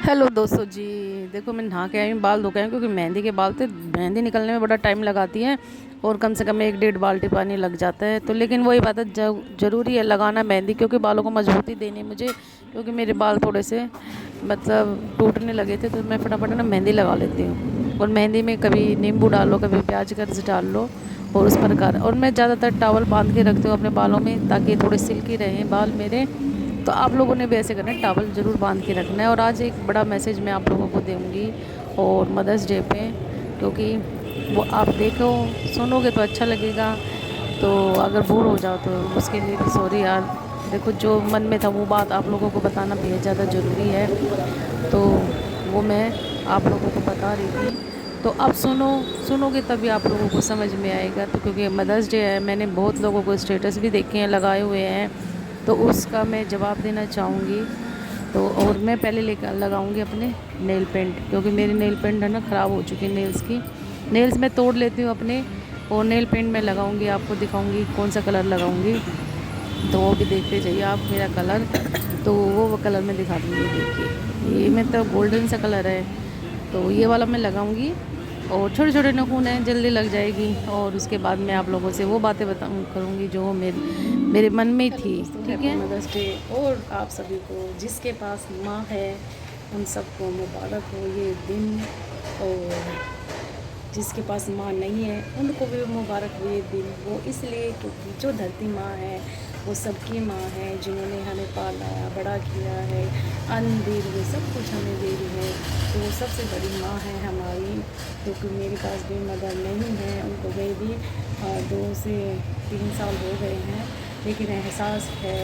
Hello दोस्तों जी। देखो मैं नहा के आई हूँ, बाल धो के आई हूँ क्योंकि मेहंदी के बाल थे। मेहंदी निकलने में बड़ा टाइम लगाती है और कम से कम 1 डेढ़ बाल्टी पानी लग जाता है। तो लेकिन वही बात है, ज़रूरी है लगाना मेहंदी, क्योंकि बालों को मजबूती देनी है मुझे। क्योंकि मेरे बाल थोड़े से मतलब टूटने लगे थे, तो मैं फटाफट ना मेहंदी लगा लेती हूँ। और मेहंदी में कभी नींबू डाल लो, कभी प्याज का रस डाल लो और उस प्रकार। और मैं ज़्यादातर टॉवल बांध के रखती हूँ अपने बालों में, ताकि थोड़े सिल्की रहें बाल मेरे। तो आप लोगों ने भी ऐसे करना है, टॉवल ज़रूर बांध के रखना है। और आज एक बड़ा मैसेज मैं आप लोगों को दूँगी और मदर्स डे पे, क्योंकि वो आप देखो सुनोगे तो अच्छा लगेगा। तो अगर बोर हो जाओ तो उसके लिए भी सॉरी यार। देखो जो मन में था वो बात आप लोगों को बताना बेहद ज़्यादा ज़रूरी है। तो वो मैं आप लोगों को बता रही थी। तो अब सुनोगे तभी आप लोगों को समझ में आएगा। तो क्योंकि मदर्स डे है, मैंने बहुत लोगों को स्टेटस भी देखे हैं लगाए हुए हैं, तो उसका मैं जवाब देना चाहूँगी। तो और मैं पहले लेकर लगाऊंगी अपने नेल पेंट, क्योंकि मेरे नेल पेंट है ना ख़राब हो चुकी है। नेल्स मैं तोड़ लेती हूँ अपने, और नेल पेंट मैं लगाऊंगी, आपको दिखाऊंगी कौन सा कलर लगाऊंगी। तो वो भी देखते जाइए आप मेरा कलर। तो वो कलर मैं दिखा दूँगी, देखिए ये मतलब गोल्डन सा कलर है। तो ये वाला मैं लगाऊंगी और छोटे छोटे नाखून हैं, जल्दी लग जाएगी। और उसके बाद मैं आप लोगों से वो बातें बताऊँ करूँगी जो मेरे मन में थी। ठीक है, मदर्स डे। और आप सभी को जिसके पास माँ है उन सबको मुबारक हो ये दिन। और जिसके पास माँ नहीं है उनको भी मुबारक हो ये दिन। वो इसलिए क्योंकि जो धरती माँ है वो सबकी माँ है, जिन्होंने हमें पाला बड़ा किया है, अन्न दे रही है, सब कुछ हमें दे रही है। तो वो सबसे बड़ी माँ है हमारी। क्योंकि मेरे पास भी मदर नहीं है, उनको गए भी 2 से 3 साल हो गए हैं, लेकिन एहसास है।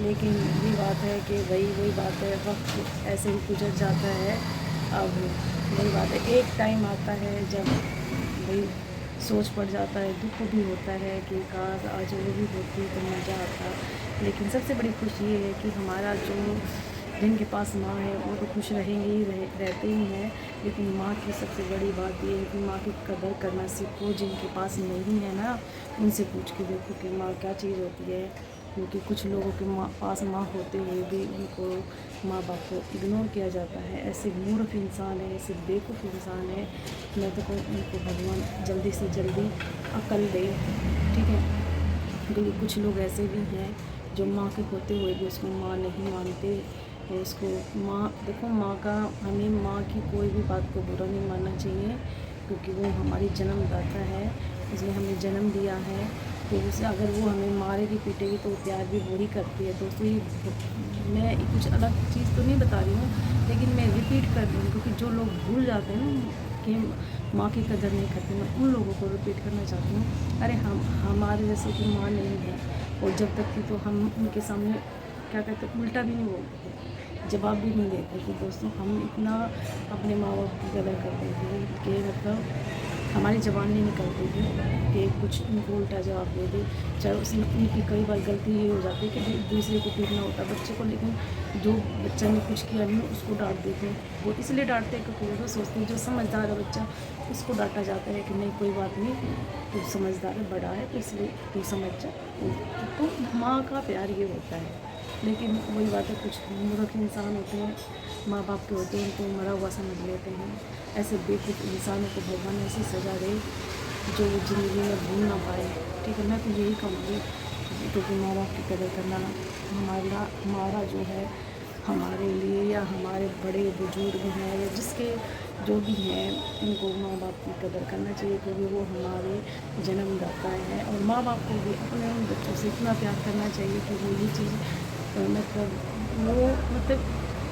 लेकिन ये बात है कि वही बात है, वक्त ऐसे ही गुजर जाता है। अब वही बात है, एक टाइम आता है जब भाई सोच पड़ जाता है, दुख भी होता है कि काश आज वो भी होती तो मज़ा आता। लेकिन सबसे बड़ी खुशी ये है कि हमारा जो जिनके पास माँ है वो तो खुश रहेंगे ही रहते ही हैं। लेकिन माँ की सबसे बड़ी बात ये है कि माँ की कदर करना सीखो। जिनके पास नहीं है ना, उनसे पूछ के देखो कि माँ क्या चीज़ होती है। क्योंकि कुछ लोगों के पास माँ होते हुए भी उनको माँ बाप को इग्नोर किया जाता है। ऐसे मूर्ख इंसान है, ऐसे बेवकूफ़ इंसान है। मैं तो कहूँ उनको भगवान जल्दी से जल्दी अकल दे। ठीक है, क्योंकि कुछ लोग ऐसे भी हैं जो माँ के होते हुए भी उसको माँ नहीं मानते। उसको माँ देखो, माँ का हमें माँ की कोई भी बात को बुरा नहीं मानना चाहिए, क्योंकि वो हमारी जन्मदाता है, उसने हमें जन्म दिया है। तो उसे अगर वो हमें मारेगी पीटेगी तो प्यार भी वही करती है। दोस्तों ये मैं कुछ अलग चीज़ तो नहीं बता रही हूँ, लेकिन मैं रिपीट कर रही हूँ, क्योंकि जो लोग भूल जाते हैं ना कि माँ की कदर नहीं करते, मैं उन लोगों को रिपीट करना चाहती हूँ। अरे हमारे जैसे की माँ नहीं है, और जब तक थी तो हम उनके सामने क्या कहते उल्टा भी नहीं बोलते थे, जवाब भी नहीं देते थे। दोस्तों हम इतना अपने माँ बाप की कदर करते थे कि मतलब हमारी ज़बान नहीं निकलती थी कि कुछ उनको उल्टा जवाब दे दे। चाहे उसमें उनकी कई बार गलती ये हो जाती है कि दूसरे को पीटना होता है बच्चे को, लेकिन जो बच्चा ने कुछ किया नहीं उसको डांट देते हैं। वो इसलिए डांटते हैं क्योंकि वो सोचते हैं जो समझदार है बच्चा उसको डांटा जाता है कि नहीं कोई बात नहीं, तू समझदार है, बड़ा है, तो इसलिए तू समझ जा। तो माँ का प्यार ये होता है। लेकिन वही बात है, कुछ मूर्ख इंसान होते हैं, माँ बाप के होते हैं, उनको मरा हुआ समझ लेते हैं। ऐसे बेवकूफ़ इंसानों को भगवान ऐसी सज़ा दे जो ज़िंदगी में भूल ना पाए। ठीक है, मैं तो यही कहूँगी, क्योंकि माँ बाप की कदर करना हमारा जो है, हमारे लिए या हमारे बड़े बुजुर्ग हैं या जिसके जो भी हैं, उनको माँ बाप की कदर करना चाहिए, क्योंकि वो हमारे जन्मदाता हैं। और माँ बाप को भी अपने उन बच्चों से इतना प्यार करना चाहिए कि वो ये चीज़ मतलब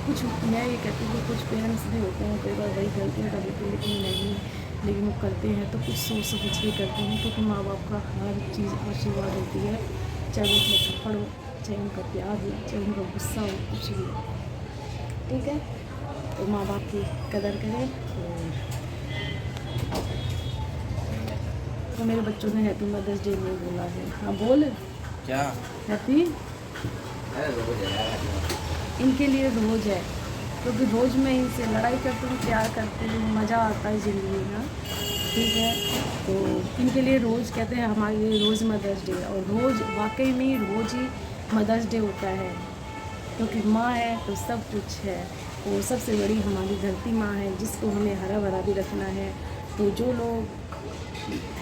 कुछ मैं ये कहती हूँ कि कुछ पेरेंट्स भी होते हैं कई बार वही गलतियाँ कर देते हैं, लेकिन नहीं, लेकिन वो करते हैं तो कुछ सोच समझ के करते हैं, क्योंकि माँ बाप का हर चीज़ आशीर्वाद होती है। चाहे उसमें थप्पड़ हो, चाहे उनका प्यार हो, चाहे उनका गुस्सा हो, कुछ भी हो। ठीक है, तो माँ बाप की कदर करें। तो मेरे बच्चों ने हैप्पी मदर्स डे नहीं बोला है। हाँ बोल क्या हैप्पी। इनके लिए रोज़ है, क्योंकि रोज़ मैं इनसे लड़ाई करती हूँ, प्यार करती हूँ, मज़ा आता है ज़िंदगी में। ठीक है, तो इनके लिए रोज़ कहते हैं, हमारे लिए रोज़ मदर्स डे। और रोज़ वाकई में रोज़ ही मदर्स डे होता है, क्योंकि माँ है तो सब कुछ है। और सबसे बड़ी हमारी धरती माँ है, जिसको हमें हरा भरा भी रखना है। तो जो लोग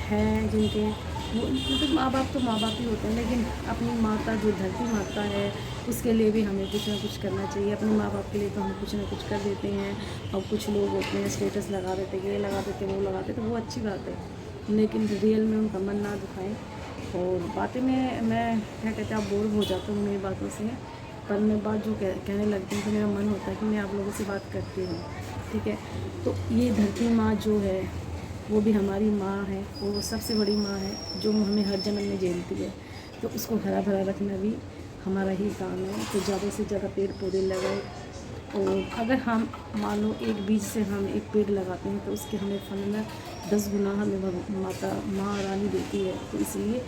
हैं जिनके वो मतलब माँ बाप तो माँ बाप ही होते हैं, लेकिन अपनी माता जो धरती माता है उसके लिए भी हमें कुछ ना कुछ करना चाहिए। अपने माँ बाप के लिए तो हम कुछ ना कुछ कर देते हैं, और कुछ लोग होते हैं स्टेटस लगा देते, ये लगा देते, वो लगा देते, वो अच्छी बात है, लेकिन रियल में उनका मन ना दुखाएं। और बातें में मैं क्या कहते हैं, आप बोर हो जाता हूँ मेरी बातों से, पर मैं बात जो कहने लगती हूँ तो मेरा मन होता है कि मैं आप लोगों से बात करती हूँ, ठीक है। तो ये धरती माँ जो है वो भी हमारी माँ है, वो सबसे बड़ी माँ है जो हमें हर जन्म में झेलती है। तो उसको हरा भरा रखना भी हमारा ही काम है। तो ज़्यादा से ज़्यादा पेड़ पौधे लगाए, और अगर हम मान लो एक बीज से हम एक पेड़ लगाते हैं तो उसके हमें फल में 10 गुना हमें माता माँ रानी देती है। तो इसलिए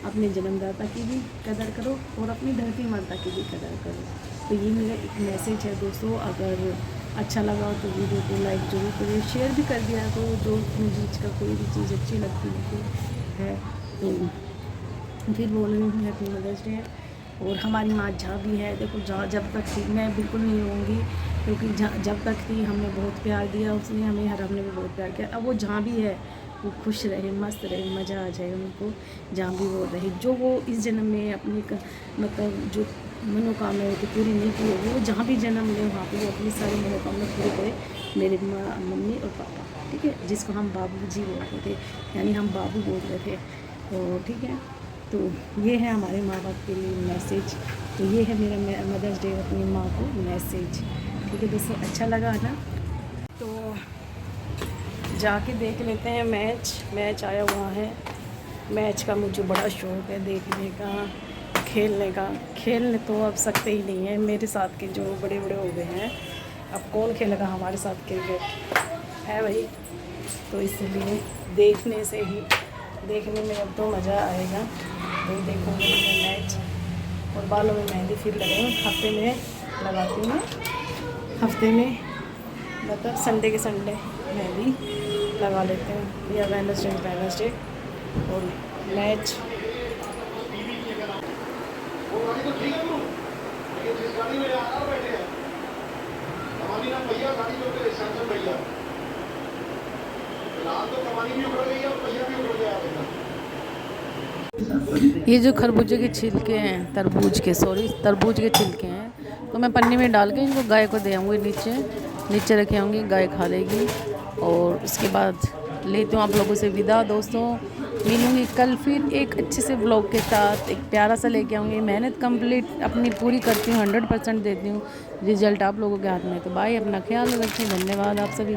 अपने जन्मदाता की भी कदर करो और अपनी धरती माता की भी कदर करो। तो ये मेरा एक मैसेज है दोस्तों। अगर अच्छा लगा तो वीडियो को लाइक जरूर करिए, शेयर भी कर दिया तो जो चीज़ का कोई भी चीज़ अच्छी लगती है तो फिर बोल रही हूँ हैप्पी मदर्स डे। और हमारी माँ जहाँ भी है, देखो जहाँ जब तक थी मैं बिल्कुल नहीं रहूँगी, क्योंकि जब तक थी हमने बहुत प्यार दिया उसने हमें, हर हमने भी बहुत प्यार किया। अब वो जहाँ भी है वो खुश रहे, मस्त रहे, मज़ा आ जाए उनको जहाँ भी वो रहे। जो वो इस जन्म में अपनी मतलब जो मनोकामना होती पूरी नहीं की होगी, वो जहाँ भी जन्म ले वहाँ पे वो अपनी सारी मनोकामना पूरी करे। मेरे माँ, मम्मी और पापा, ठीक है, जिसको हम बाबू जी बोलते थे, यानी हम बाबू बोलते थे, तो ठीक है। तो ये है हमारे माँ बाप के लिए मैसेज। तो ये है मेरा मदर्स डे अपनी माँ को मैसेज, ठीक है दोस्तों। अच्छा लगा ना, तो जाके देख लेते हैं मैच आया हुआ है। मैच का मुझे बड़ा शौक़ है देखने का, खेलने का। खेलने तो अब सकते ही नहीं है, मेरे साथ के जो बड़े बड़े हो गए हैं, अब कौन खेलेगा हमारे साथ क्रिकेट है भाई। तो इसलिए देखने से ही, देखने में अब तो मज़ा आएगा। तो देखूँगी मैं मैच। और बालों में मेहंदी फिर लगाऊँ, हफ्ते में लगाती हूँ, हफ्ते में मतलब संडे के संडे मेहंदी लगा लेते हैं, या वेडनेसडे और मैच। ये जो खरबूजे के छिलके हैं, तरबूज के छिलके हैं, तो मैं पन्नी में डाल के इनको गाय को दे आऊँगी, नीचे रखे आऊँगी, गाय खा लेगी। और उसके बाद लेती हूँ आप लोगों से विदा दोस्तों। मिलूँगी कल फिर एक अच्छे से ब्लॉग के साथ, एक प्यारा सा लेके आऊँगी। मेहनत कंप्लीट अपनी पूरी करती हूँ, 100% देती हूँ, रिजल्ट आप लोगों के हाथ में। तो बाय, अपना ख्याल रखिए, धन्यवाद आप सभी।